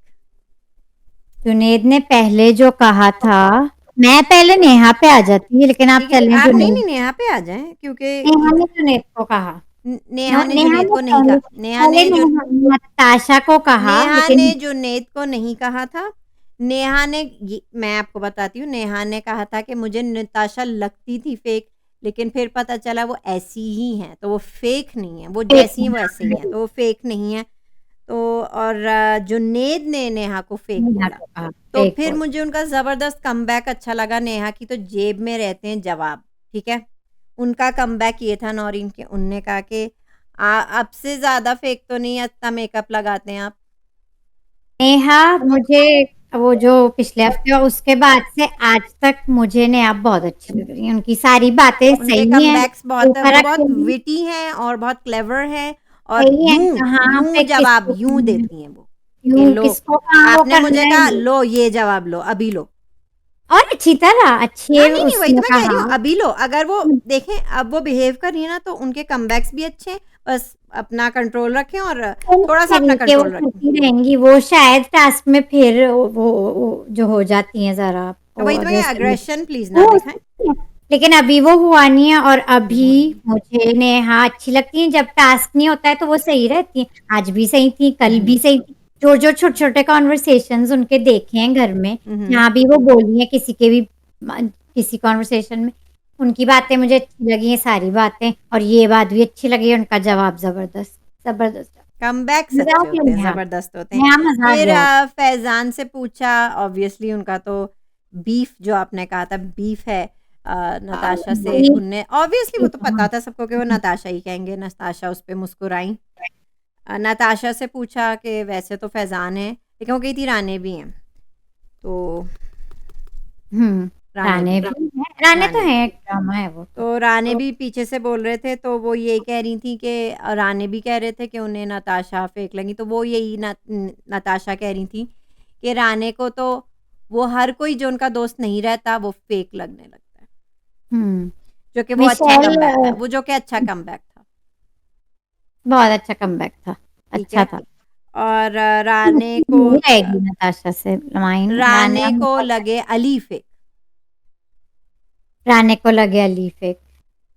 जुनैद ने पहले जो कहा था, मैं पहले नेहा पे आ जाती, लेकिन आप ठीक है, चलें आप नहीं, जुनैद। नहीं, नेहा पे आ जाएँ, क्योंकि नेहा ने जुनैद को कहा। नेहा ने नेहा जुनैद ने को नहीं कहा। पहले नेहा नताशा को कहा, नेहा लेकिन ने जुनैद को नहीं कहा था। नेहा ने ये, मैं आपको बताती हूँ, नेहा ने कहा था कि मुझे नताशा लगती थी फ़ेक, लेकिन फिर पता चला वो ऐसी ही हैं, तो वो फ़ेक नहीं है, वो फेक जैसी हैं वो ऐसे ही हैं, तो वो फ़ेक नहीं है। तो और जुनैद ने नेहा को फ़ेक नेहा बोला। को कहा, तो फेक फिर बोल। मुझे उनका ज़बरदस्त कमबैक अच्छा लगा। नेहा की तो जेब में रहते हैं जवाब, ठीक है? उनका कमबैक ये था नौरीन के, उनने कहा कि अब से ज़्यादा फ़ेक तो नहीं है, इतना मेकअप लगाते हैं आप। नेहा मुझे वो जो पिछले हफ्ते और उसके बाद से आज तक मुझे नेहा बहुत अच्छी लग रही है। उनकी सारी बातें उनके सही हैं, कमबैक्स बहुत वो फर्क बहुत नहीं विटी हैं और बहुत क्लेवर हैं और सही है, कहाँ पे यूँ जवाब किसको यूँ देती हैं वो, कि यूँ लो, किसको कहाँ वो आपने मुझे करना है कहा ये। लो ये जवाब लो, अभी लो। और अच्छी तरह हाँ, अच्छे नहीं, नहीं, वही तो उसने मैं कह रही कहा। हूँ, अभी लो। अगर वो देखें अब वो बिहेव कर रही है ना तो उनके कमबैक्स भी अच्छे हैं, बस अपना कंट्रोल रखें और थोड़ा-सा अपना तरीके वो कंट्रोल रखें। करती रहेंगी, वो शायद टास्क में फिर वो जो हो जाती हैं ज़रा तो वही तो मैं जैसे अग्रेशन प्लीज़ ना वो हो दिखाएँ। सकती है, लेकिन अभी वो हुआ नहीं है और अभी मुझे नेहा अच्छी लगती है। जब टास्क नहीं होता है तो वो सही रहती है। आज भी सही थी, कल भी सही थी। जो छोटे-छोटे कन्वर्सेशंस उनके देखे हैं घर में, जहाँ भी वो बोली हैं किसी कन्वर्सेशन में, उनकी बातें मुझे अच्छी लगी हैं सारी बातें और ये बात भी अच्छी लगी है उनका जवाब ज़बरदस्त, ज़बरदस्त। कमबैक्स मज़ा आ अच्छे गया होते हैं, नेहा को, ज़बरदस्त होते हैं। नेहा मज़ा आ फिर गया। फैज़ान से पूछा, ऑब्वियसली उनका तो बीफ जो आपने कहा था बीफ है नताशा से, वही उनने ऑब्वियसली वो तो पता था सबको कि वो नताशा ही कहेंगे, नताशा उस पे मुस्कुराईं। नताशा से पूछा कि वैसे तो फैज़ान है, लेकिन वो कही थी राने भी हैं, तो राने राने भी भी हैं, राने तो राने हैं, ड्रामा है वो तो राने तो। भी पीछे से बोल रहे थे, तो वो यही कह रही थी कि राने भी कह रहे थे कि उन्हें नताशा फेक लगी, तो वो यही नताशा कह रही थी कि राने को तो वो हर कोई जो उनका दोस्त नहीं रहता वो फेक लगने लगता है, हुँ, जो कि वो अच्छा मिशेल कमबैक था, वो जो कि अच्छा कमबैक था, बहुत अच्छा कमबैक था, ठीक अच्छा है। था। और नहीं रहेगी नताशा से लाइन राने राना को लगे अली फेक। राने को लगे अली फेक।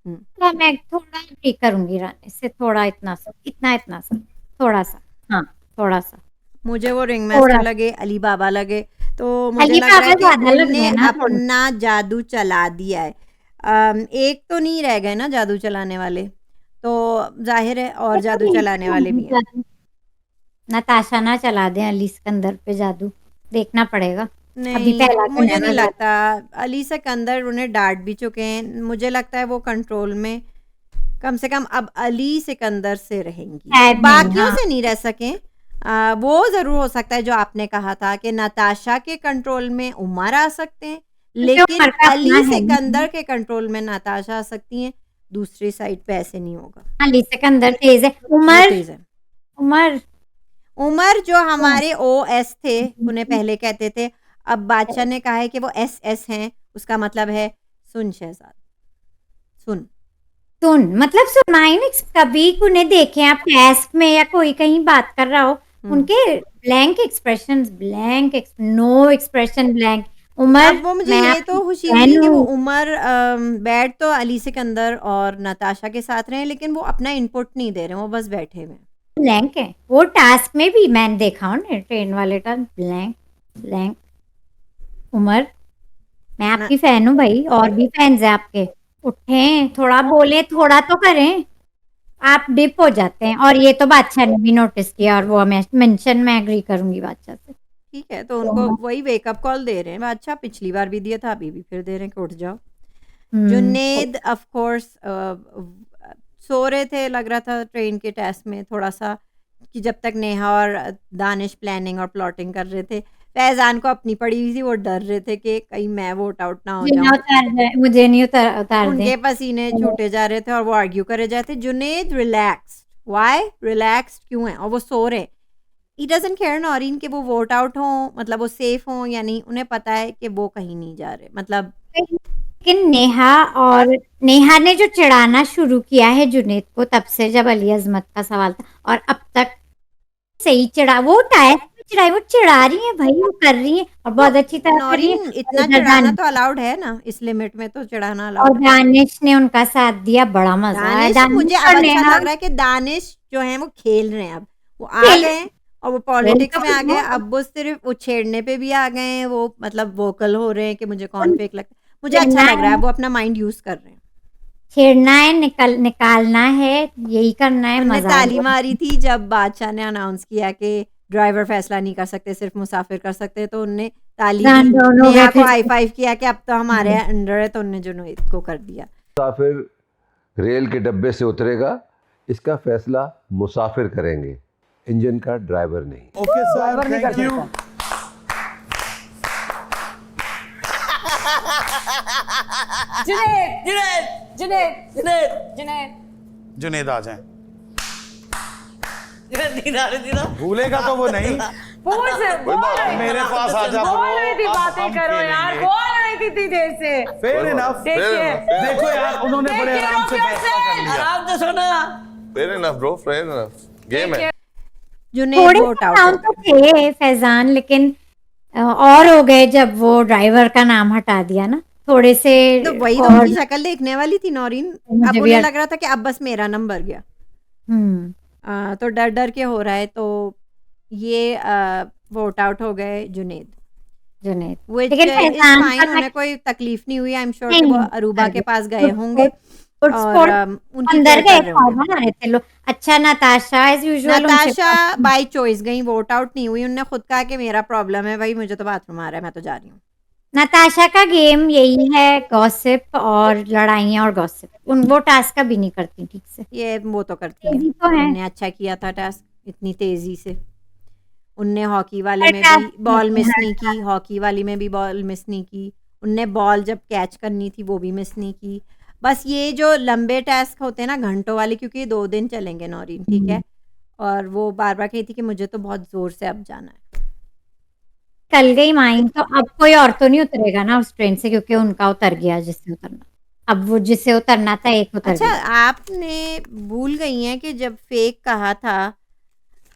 हुँ। तो मैं थोड़ा एग्री करूँगी राने से, थोड़ा इतना सा, थोड़ा-सा, हाँ, थोड़ा-सा, मुझे वो रिंग मास्टर थोड़ा लगे, अली बाबा लगे, तो मुझे अली लग रहा है बाबा कि ज़्यादा लग रहे उनने हैं ना थोड़े। अपना जादू चला दिया है। एक तो नहीं रह गए ना जादू चलाने वाले, तो ज़ाहिर है और जादू चलाने वाले भी हैं। नताशा ना चला दें अली सिकंदर पे जादू, देखना पड़ेगा। अभी नहीं, पहला दिन मुझे है नहीं ना जादू। लगता, अली सिकंदर उन्हें डाँट भी चुके हैं, मुझे लगता है वो कंट्रोल में कम से कम अब अली सिकंदर से रहेंगी, शायद नहीं, बाकियों हाँ। से नहीं रह सकें। वो ज़रूर हो सकता है जो आपने कहा था कि नताशा के कंट्रोल में उमर आ सकते हैं, क्योंकि लेकिन उमर का अपना अली है नहीं। सिकंदर के कंट्रोल में नताशा आ सकती हैं, दूसरी साइड पे ऐसे नहीं होगा। अली सिकंदर तेज़ है। वो उमर तेज़ है। उमर उमर जो हमारे ओएस थे, उन्हें पहले कहते थे, अब बादशाह ने कहा है कि वो एसएस हैं, उसका मतलब है सुन शहज़ाद, सुन। सुन मतलब सुनाई नहीं कभी उन्हें देखे आप टास्क में या कोई कहीं बात कर रहा हो, हुँ। उनके नो एक्सप्रेशन ब्लैंक। उमर अब वो मुझे मैं ये आपकी तो खुशी हुई है फैन कि वो हूँ। उमर बैठ तो अली सिकंदर और नताशा के साथ रहे हैं, लेकिन वो अपना इनपुट नहीं दे रहे हैं, वो बस बैठे हुए हैं। ब्लैंक है वो टास्क में भी मैंने देखा हूँ ना ट्रेन वाले का ब्लैंक ब्लैंक। उमर मैं ना आपकी फैन हूँ भाई और भी फैंस हैं आपके। उठें थोड़ा बोले थोड़ा तो करें। आप डिप हो जाते हैं और ये तो बादशाह ने भी नोटिस किया और वो मैं मेंशन मैं एग्री करूंगी बादशाह से। ठीक है, तो उनको तो वही वेकअप कॉल दे रहे हैं। अच्छा पिछली बार भी दिया था, अभी भी फिर दे रहे हैं कि उठ जाओ। हम्म जुनैद ऑफ कोर्स सो रहे थे, लग रहा था ट्रेन के टेस्ट में थोड़ा-सा कि जब तक नेहा और दानिश प्लानिंग और प्लॉटिंग कर रहे थे। फैज़ान को अपनी पड़ी हुई थी, वो डर रहे थे कि कहीं मैं वोट आउट ना हो जाऊँ। मुझे नहीं उतार दें। उनके पसीने छूटे जा रहे थे और वो आर्ग्यू करे जा रहे थे। Junaid relaxed, why? रिलैक्स्ड क्यों हैं? और वो सो रहे हैं। ही डज़न्ट केयर नौरीन कि वो वोट आउट हों, मतलब वो सेफ हों या नहीं, उन्हें पता है कि वो कहीं नहीं जा रहे। मतलब लेकिन नेहा ने जो चिढ़ाना शुरू किया है जुनैद को तब से जब अली अजमत का सवाल था और अब तक सही चिढ़ा वो टायर पे चिढ़ाई वो चिढ़ा रही है भाई वो कर रही है और तो बहुत अच्छी तरह कर रही है नौरीन और इतना इधर चिढ़ाना तो अलाउड है ना, इस लिमिट में तो चिढ़ाना और अलाउड है। दानिश ने उनका साथ दिया बड़ा मजा आया दानिश मुझे दानिश अब और अच्छा नेहा लग रहा है कि दानिश जो हैं वो खेल रहे हैं अब। वो आ खेल गए हैं और वो वही पॉलिटिक्स तो में आ गए, है। अब वो सिर्फ़ वो छेड़ने पे भी आ गए हैं, वो मतलब वोकल हो रहे हैं कि मुझे कौन उन फेक लगता है। मुझे अच्छा छेड़ना लग रहा है, है अब वो अपना माइंड यूज़ कर रहे हैं। निकालना है यही करना है उनने मजा आ ताली मारी गया। थी जब बादशाह ने अनाउंस किया कि ड्राइवर फैसला नहीं कर सकते, सिर्फ़ मुसाफ़िर कर सकते हैं, तो उनने ताली दी। जान डाउन हो गए नेहा को फिर हाई से। फ़ाइव किया कि अब तो हमारे अंडर है, तो उन्होंने जुनैद को कर दिया। मुसाफिर रेल के डब्बे से उतरेगा, इसका फैसला मुसाफिर करेंगे। इंजन का ड्राइवर नहीं। ओके सर, ड्राइवर नहीं कर थैंक यू। सकता। जुनैद जुनैद जुनैद जुनैद जुनैद जुनैद आ जाए। नींद आ रही थी ना। भूलेगा तो वो नहीं। बोल से बोल रही मेरे पास आ जा बोल रही थी, अब बातें हम करो यार, खेलेंगे। बोल रही थी इतनी देर से। Fair enough। देखिए देखो यार, उन्होंने बड़े Take care आराम of से फैसला कर लिया। आराम से सोना। Fair enough bro, fair enough, game है। जुनैद थोड़े वोट से आउट हो नाम तो गए। थे फैजान, लेकिन और हो गए जब वो ड्राइवर का नाम हटा दिया ना, थोड़े से तो वही तो और उनकी शक्ल देखने वाली थी नौरीन। मुझे अब भी उन्हें याद- लग रहा था कि अब बस मेरा नंबर गया। हम्म तो डर डर के हो रहा है, तो ये वोट आउट हो गए जुनैद। जुनैद। Which लेकिन is फैजान fine, का उन्हें कोई तकलीफ नहीं हुई। आई एम श्योर नहीं, कि वो नहीं, अरूबा के पास गए होंगे फुट और स्पोर्ट उनकी अंदर केयर गए, कर रहे खाना होंगे। बना रहे थे लोग। अच्छा, Natasha as usual Natasha by choice गई, वोट आउट नहीं हुई। उन्होंने खुद कहा कि मेरा प्रॉब्लम है भाई, मुझे तो बाथरूम आ रहा है, मैं तो जा रही हूँ। नताशा का गेम यही है, गॉसिप और लड़ाइयाँ और गॉसिप। वो टास्क का भी नहीं करती ठीक से। ये वो तो करती है। तेजी तो है। उनने अच्छा किया था टास्क इतनी तेजी से। उनने हॉकी वाले पर में टास्क भी बॉल नहीं मिस है। नहीं की, हॉकी वाली में भी बॉल मिस नहीं की। उनने बॉल जब कैच करनी थी वो भी मिस नहीं की। बस ये जो लंबे टास्क होते हैं ना, घंटों वाले, क्योंकि ये 2 दिन चलेंगे नौरीन, ठीक है। और वो बार बार कहती कि मुझे तो बहुत जोर से अब जाना है। कल गई माइन, तो अब कोई और तो नहीं उतरेगा ना उस ट्रेन से, क्योंकि उनका उतर गया जिससे उतरना। अब वो जिससे उतरना था एक उतर अच्छा, गया। आपने भूल गई हैं कि जब फेक कहा था,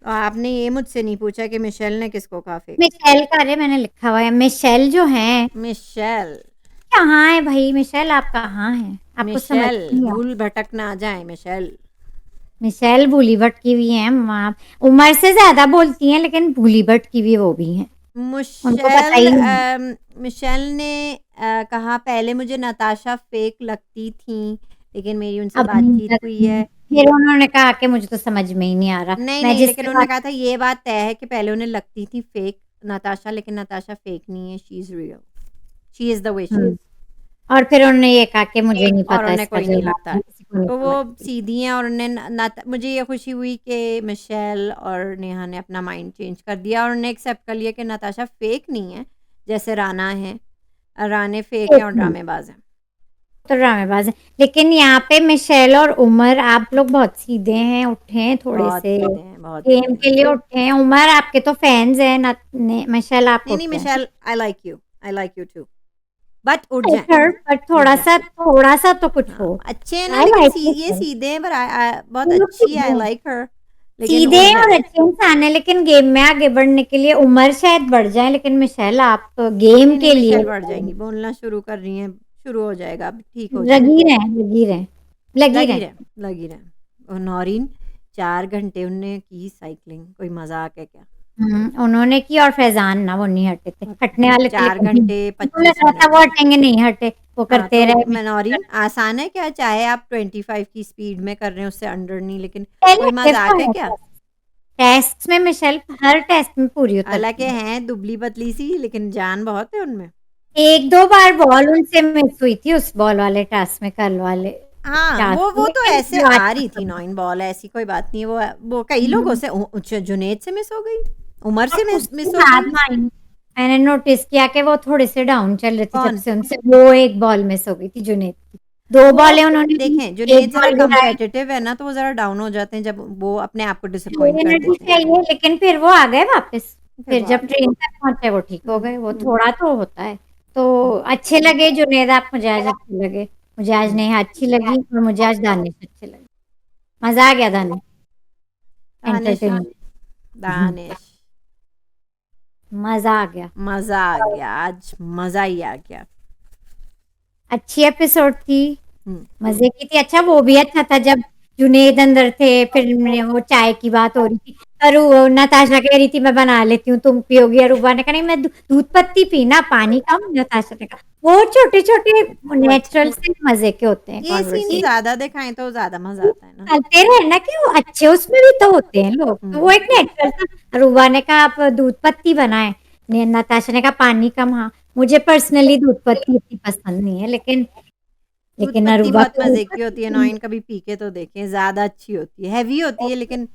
तो आपने ये मुझसे नहीं पूछा कि मिशेल ने किसको कहा फेक। मिशेल का, अरे मैंने लिखा हुआ है मिशेल जो है। मिशेल कहाँ है भाई मिशेल, आप कहाँ हैं? आपको समझ मिशेल नहीं आ- भूल भटक ना जाए। मिशेल मिशेल भूली भटकी हुई है वहाँ, उम्र से ज्यादा बोलती हैं लेकिन भूली भटकी हुई वो भी हैं। उनको पता ही नहीं। मिशेल ने कहा पहले मुझे नताशा फेक लगती थी, लेकिन मेरी उनसे अब नहीं बातचीत लगती। हुई है। फिर उन्होंने कहा कि मुझे तो समझ में ही नहीं आ रहा। नहीं मैं नहीं, जिससे लेकिन उन्होंने बात- कहा था ये बात तय है कि पहले उन्हें लगती थी फेक नताशा, लेकिन नताशा फेक नहीं है, she is real, she is the way she is. और फिर उन्होंने ये कहा कि मुझे नहीं और पता उन्हें इसका कोई नहीं जवाब, लगता। मैं किसी को नहीं तो वो समझती। सीधी हैं और उन्हें मुझे ये खुशी हुई कि मिशेल और नेहा ने अपना माइंड चेंज कर दिया और उन्हें एक्सेप्ट कर लिया कि नताशा फेक नहीं है, जैसे राना है। राने फेक है और ड्रामेबाज है। तो ड्रामेबाज है, लेकिन यहाँ पे मिशेल और उमर, आप लोग बहुत सीधे हैं, उठे हैं थोड़े बहुत से सीधे हैं, बहुत गेम सीधे के हैं। लिए उठे हैं। उमर आपके तो फैंस हैं ना, मिशेल आप नहीं नहीं उठे हैं। Michelle, I like you too, but उठ जाए। पर थोड़ा सा तो कुछ हो। अच्छे हैं ना, I लेकिन like ये her. सीधे हैं, पर बहुत वो लोग अच्छी है, आई सीधे लाइक हर। लेकिन सीधे उठ हैं और जाए। अच्छे इंसान है, लेकिन गेम में आगे बढ़ने के लिए उमर शायद बढ़ जाए, लेकिन मिशेल आप गेम नहीं के नहीं, लिए मिशेल बढ़ जाएंगी, बोलना शुरू कर रही हैं, शुरू हो जाएगा, अब ठीक हो जाएगा। लगी रहे। लगी रहे। और नौरीन 4 घंटे उनने की साइकिलिंग, कोई मजाक है क्या? उन्होंने की, और फैजान ना वो नहीं हटे थे, हटने वाले थे 4 लेकिन घंटे उनको 25 लग रहा था मिनट। वो हटेंगे, नहीं हटे, वो करते तो रहे। नौरीन आसान है क्या? चाहे आप 25 की स्पीड में कर रहे हैं, उससे अंडर नहीं, लेकिन पहले कोई मजाक है क्या? टेस्ट में मिशेल हर टेस्ट में पूरी उतरती हालांकि है। हैं दुबली पतली सी, लेकिन जान बहुत है उनमें। एक दो बार बॉल उनसे मिस हुई थी उस बॉल वाले टास्क में, कल वाले हाँ, टास्क वो तो में, ऐसे जो आज आ रही थी 9 बॉल, ऐसी कोई बात नहीं है। वो कई लोगों से जुनैद से मिस हो गई, उमर से मिस उसके हो बाद गई। मैंने नोटिस किया कि वो थोड़े से डाउन चल रहे थे कौन? जब से उनसे वो एक बॉल मिस हो गई थी जुनैद की। 2 बॉलें उन्होंने देखें, दी, जुनैद एक जरा बॉल गिराई। कम्पिटिटिव है ना, तो वो जरा डाउन हो जाते हैं जब वो अपने आप को डिसअपॉइंट कर एनर्जी देते हैं। चाहिए, लेकिन फिर वो आ गए वापस। फिर वो जब आ ट्रेन तक पहुंचे वो ठीक हो गए। वो थोड़ा तो होता है। तो अच्छे लगे जुनैद, आप मुझे आज अच्छे लगे। मुझे आज नेहा अच्छी लगी और मुझे आज दानिश अच्छे लगे। मजा आ गया दानिश, दानिश एंटरटेनमेंट, दानिश मजा आ गया। मजा आ गया, आज मजा ही आ गया। अच्छी एपिसोड थी, हम्म। मजे की थी। अच्छा वो भी अच्छा था जब जुनैद अंदर थे, फिर वो चाय की बात हो रही थी। अरु नताशा कह रही थी मैं बना लेती हूँ, तुम पियोगी? अरुबा ने कहा नहीं, मैं दूध पत्ती पीना, पानी कम। नताशा ने कहा। वो छोटे छोटे नेचुरल से मजे के होते हैं ये सीन कॉन्वर्सेशन। ज्यादा दिखाएं तो ज्यादा मजा आता है ना। चलते रहे ना कि वो अच्छे उसमें भी तो होते हैं लोग, तो वो एक नेचुरल था। अरुबा ने कहा आप दूध पत्ती बनाए, नताशा ने कहा पानी कम। हाँ, मुझे पर्सनली दूध पत्ती इतनी पसंद नहीं है, लेकिन दूध पत्ती अरुबा बहुत मजे की होती है। 9 कभी पी के तो देखें, ज्यादा अच्छी होती है, हैवी होती है, लेकिन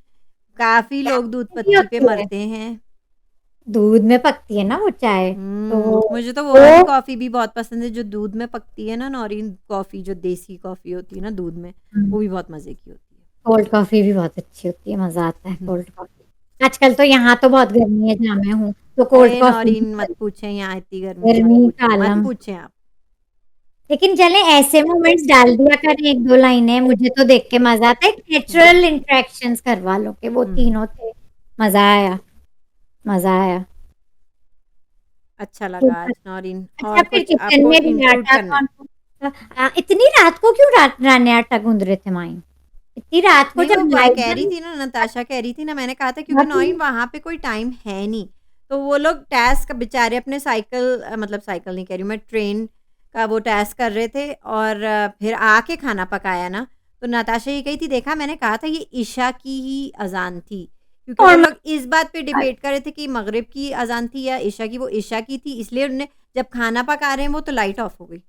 काफ़ी लोग दूध भी पत्ती पे होती है, मरते हैं। दूध में पकती है ना वो चाय, तो मुझे तो वो वाली वो कॉफ़ी भी बहुत पसंद है जो दूध में पकती है ना, नौरीन कॉफ़ी जो देसी कॉफ़ी होती है ना दूध में, वो भी बहुत मज़े की होती है। कोल्ड कॉफ़ी भी बहुत अच्छी होती है, मज़ा आता है हुँ। Cold coffee. आजकल तो यहाँ तो बहुत गर्मी है जहाँ मैं हूँ, तो कोल्ड अरे कॉफ़ी भी नौरीन मत चलती पूछें, यहाँ इतनी गर्मी है, है, गर्मी का मत आलम। पूछें आप। लेकिन चलें ऐसे मोमेंट्स डाल दिया करें 1-2 लाइनें, मुझे तो देख के मज़ा आता है। हुँ, नेचुरल इंटरैक्शंस करवा लो कि वो हुँ। तीनों थे, मज़ा आया, मज़ा आया। अच्छा ठीक लगा है। आज नौरीन। अच्छा और फिर कुछ किचन आपको में भी इंक्लूड आटा करना है? कौन-कौन सा इतनी रात को क्यों रान्या आटा गूँध रहे थे माइन? इतनी रात को नहीं, वो जब ब लाइट कह रही बंद थी ना, नताशा कह रही थी ना, मैंने कहा था क्योंकि नौरीन वहाँ पे कोई टाइम है नहीं, तो वो लोग टास्क बेचारे अपने साइकिल मतलब साइकिल नहीं कह रही हूँ मैं, ट्रेन का वो टास्क कर रहे थे और फिर आके खाना पकाया ना, तो नताशा ये कही थी, देखा मैंने कहा था ये इशा की ही अज़ान थी, क्योंकि वो और लोग इस बात पे डिबेट कर रहे थे कि मगरिब की अज़ान थी या इशा की, वो इशा की थी, इसलिए उन्होंने जब खाना पका रहे हैं वो तो लाइट ऑफ हो गई।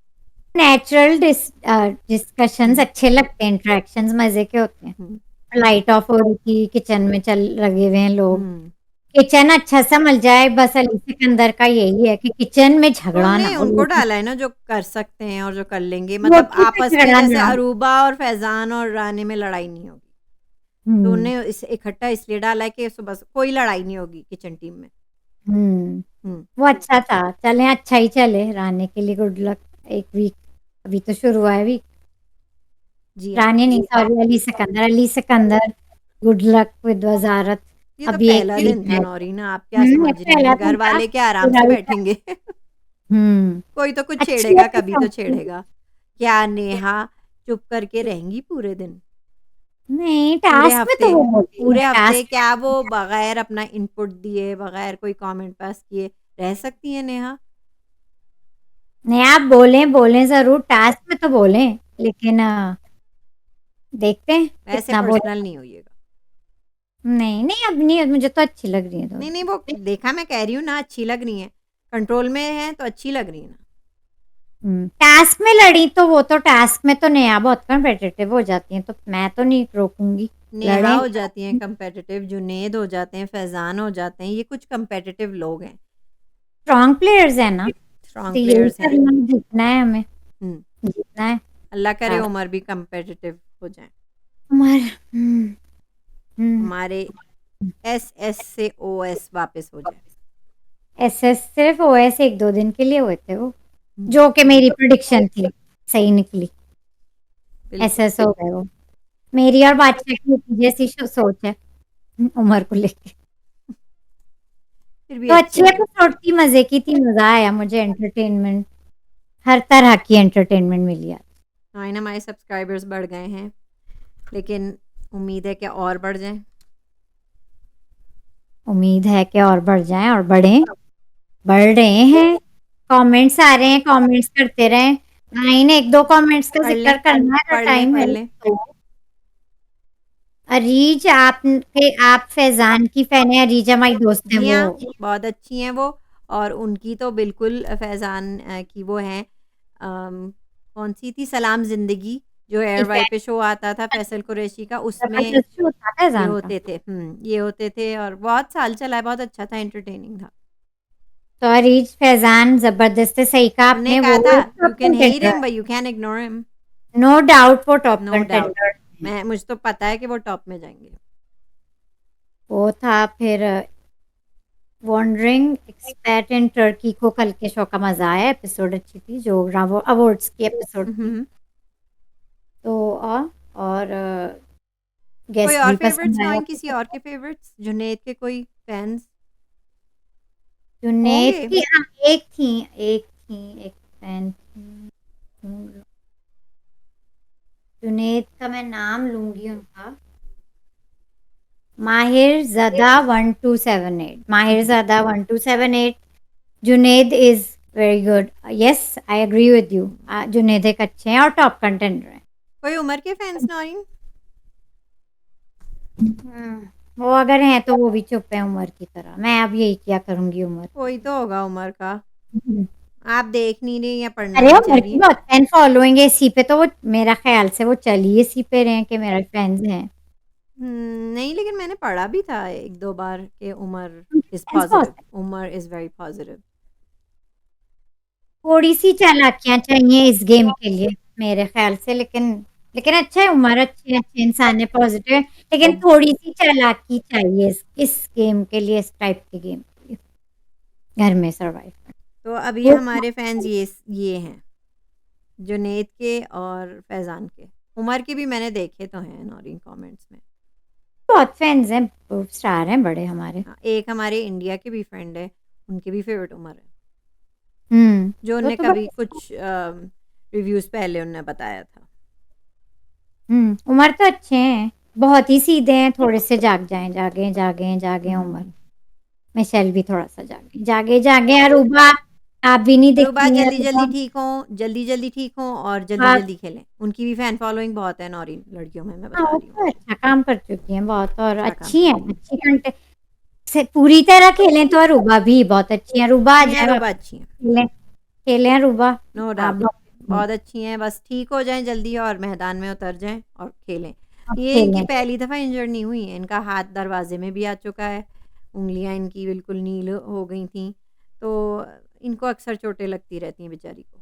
नेचुरल डिस्कशंस हुँ, अच्छे लगते हैं, इंटरैक्शंस मज़े के होते हैं। हुँ, लाइट ऑफ हो रही थी, किचन में चल लगे हुए हैं लोग। हुँ। किचन अच्छा सा मिल जाए, बस अली सिकंदर का यही है कि किचन में तो झगड़ा हमने ना हो, उनको रोटी डाला है ना जो कर सकते हैं और जो कर लेंगे, मतलब रोटी पे आपस में झगड़ा जैसे ना हो। अरूबा और फैज़ान और राने में लड़ाई नहीं होगी। तो हुँ, उन्हें इस इकट्ठा इसलिए डाला है कि सुबह से कोई लड़ाई नहीं होगी किचन टीम में। हुँ। हुँ, वो अच्छा था, चलें अच्छा ही चले, रानी के लिए गुड लक 1 वीक, अभी तो शुरू हुआ है वीक। जी हाँ। रानी नहीं sorry Ali Sikandar, good luck with वज़ारत। ये तो अभी 1 पहला वीक दिन था है। नौरीन, आप क्या समझ ये रही पहला हैं? दिन घर था, वाले क्या आराम पूरा से वीक बैठेंगे? हुँ, कोई तो कुछ अच्छी छेड़ेगा, कभी तो एपिसोड थी। छेड़ेगा। क्या नेहा चुप करके रहेंगी पूरे दिन? नहीं, पूरे टास्क में तो हफ़्ते? वो होती है, पूरे हफ़्ते टास्क क्या वो बगैर अपना इनपुट दिए, बगैर कोई कमेंट पास किए रह सकती हैं नेहा? नहीं आप बोलें ज़रूर, टास्क में तो बोलें, लेकिन देखते हैं वैसे कितना बोल पर्सनल नहीं होइएगा। नहीं, नहीं अब नहीं मुझे तो अच्छी लग रही है नहीं, थोड़ी। नहीं, वो देखा, मैं कह रही हूँ ना अच्छी लग रही हैं। कंट्रोल में हैं तो अच्छी लग रही हैं ना। टास्क में लड़ी तो वो तो टास्क में तो नेहा बहुत कॉम्पिटिटिव हो जाती हैं, तो मैं तो नहीं रोकूँगी, नेहा लड़ें हो जाती हैं कम्पेटिटिव, जुनैद हो जाते हैं, फैज़ान हो जाते हैं, ये कुछ कम्पेटिटिव लोग हैं, स्ट्रॉन्ग प्लेयर्स हैं ना, तो स्ट्रॉन्ग यही प्लेयर्स हैं। करना है, जीतना है हमें, हुँ, जीतना है। अल्लाह करे टास्क उमर भी कम्पेटिटिव हो जाएँ। हमारा हुँ, हमारे एसएस से ओएस वापस हो जाएँ। एसएस सिर्फ ओएस 1-2 दिन के लिए हुए थे वो, हुँ, जो कि मेरी प्रेडिक्शन थी, सही निकली, बिल्कुल, एसएस हो गए वो। मेरी और बादशाह की एक जैसी सोच है उमर को लेके। फिर भी तो अच्छी अच्छी थी। एपिसोड थी, मज़े की थी, मज़ा आया मुझे एंटरटेनमेंट, हर तरह की एंटरटेनमेंट मिली आज। हाँ, इन हमारे सब्सक्राइबर्स बढ़ गए हैं, लेकिन उम्मीद है कि और बढ़ जाएँ। उम्मीद है कि और बढ़ जाएँ और बढ़ें, बढ़ रहे हैं। कमेंट्स आ रहे हैं, कमेंट्स करते रहें। लाइन 1-2 कमेंट्स का पढ़ ज़िक्र लें, करना है अगर पढ़ लें, टाइम पढ़ है लें। तो। अरीज आप फैज़ान की फ़ैन हैं, अरीज हमारी दोस्त हैं जी वो। हाँ, बहुत अच्छी हैं वो और उनकी तो बिल्कुल फैज़ान की वो हैं कौन-सी थी सलाम ज़िंदगी जो एयरवाई पे शो आता था फैसल कुरैशी का उसमें ज़बरदस्त शो था ये फैज़ान का। होते थे ये होते थे और बहुत साल चला है, बहुत अच्छा था, एंटरटेनिंग था। तो अरीज फैज़ान ज़बरदस्त है, सही कहा हमने आपने, कहा वो था एक you top can hate contender him है। But you can ignore him, no doubt वो टॉप नो डाउट। कंटेंडर है। मैं मुझे तो पता है कि वो टॉप में जाएँगे। वो था फिर वॉन्डरिंग एक्सपैट इन टर्की को कल के शो का मज़ा आया, एपिसोड अच्छी थी, जो ब्रावो अवार्ड्स की एपिसोड हुँ, थी। हुँ। तो और कोई गेस्ट और भी फ़ेवरेट्स पसंद आया। नॉइन किसी और के फ़ेवरेट्स? जुनैद के कोई फैन्स जुनैद होंगे? की एक फैन थी, जुनैद का मैं नाम लूँगी उनका, Mahirzada 1278 Mahirzada 1278 Junaid is very good. Yes, I agree with you. Junaid एक अच्छे हैं और टॉप कंटेंडर हैं। कोई उमर के फैन्स नॉइन? वो अगर हैं तो वो भी चुप हैं उमर की तरह। मैं अब यही किया करूँगी उमर के कोई लिए। तो होगा उमर का। हुँ। आप देख नहीं रही या पढ़ना अरे नहीं चाह उमर रही की हैं। बहुत फैन फॉलोइंग है इसी पे, तो वो मेरा ख़्याल से वो चल ही इसी पे रहे हैं कि मेरे फैन्स हैं। नहीं, लेकिन मैंने पढ़ा भी था 1-2 बार कि उमर इज़ फ्रेंड्स बहुत positive, Umar is very positive. थोड़ी-सी चालाकियाँ चाहिए इस गेम के लिए मेरे ख़्याल से, लेकिन अच्छा है, उमर अच्छे इंसान है, पॉज़िटिव है, लेकिन तो थोड़ी-सी चालाकी चाहिए इस गेम के लिए, इस टाइप के गेम के लिए, घर में सर्वाइव करना। तो अब ये हमारे फैन्स ये हैं, जुनैद के और फैज़ान के। उमर के भी मैंने देखे तो हैं नौरीन कमेंट्स में। बहुत फैन्स हैं, स्टार हैं बड़े हमारे। हाँ, एक हमारे इंडिया के भी फ्रेंड है, उनके भी फ़ेवरेट उमर है, जो वो उन्हें तो कभी बस कुछ रिव्यूज़ पहले उन्होंने बताया था। उमर तो अच्छे हैं, बहुत ही सीधे हैं, थोड़े से जागे उमर। मिशेल भी थोड़ा-सा जागे अरूबा, आप भी नहीं अरूबा दिखती हैं जल्दी-जल्दी अरूबा। ठीक हों, जल्दी-जल्दी ठीक हों और हाँ, जल्दी-जल्दी खेलें। उनकी भी फ़ैन फ़ॉलोइंग बहुत है नौरीन लड़कियों में, मैं हाँ, बता वो रही हूँ। तो अच्छा काम कर चुकी हैं बहुत, और अच्छा काम अच्छी कर हैं, रही हैं। अच्छी कंटेंट से पूरी तरह खेलें तो अरूबा भी बहुत अच्छी हैं। अरूबा आ अच्छी हैं जाए अरूबा, वापस, अच्छी हैं, खेलें अरूबा, नो आप डाउट। बहुत अच्छी हैं, बहुत अच्छी हैं, बस ठीक हो जाएँ जल्दी और मैदान में उतर जाएँ और खेलें। आप ये इनकी खेलें। पहली दफ़ा इंजर्ड नहीं हुई हैं, इनका हाथ दरवाज़े में भी आ चुका है, उँगलियाँ इनकी बिल्कुल नील हो गई थीं, तो इनको अक्सर चोटें लगती रहती हैं बेचारी को।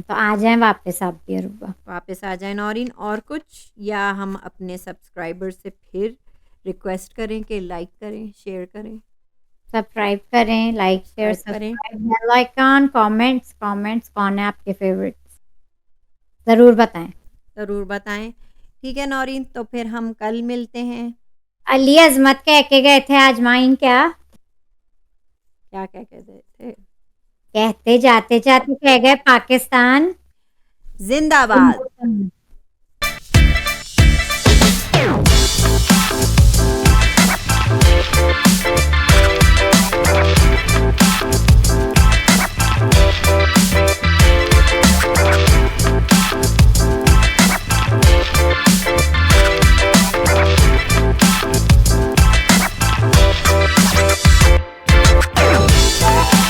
तो आ जाएँ वापस आप भी अरूबा। वापस आ जाएँ नौरीन, और कुछ या हम अपने सब्सक्राइबर्स से फिर रिक्वेस्ट करें कि लाइक करें, शेयर करें, सब्सक्राइब करें, लाइक, शेयर, सब्सक्राइब करें? सब्सक्राइब, बेल आइकन, कमेंट्स कौन है आपके फ़ेवरेट्स? ज़रूर बताएँ। ज़रूर बताएँ। ठीक है नौरीन, तो फिर हम कल मिलते हैं। अली अज़मत कह के गए थे आजमाइन क्या? क्या कह के गए थे? कहते जाते-जाते कह गए पाकिस्तान ज़िंदाबाद। जिंदाबाद।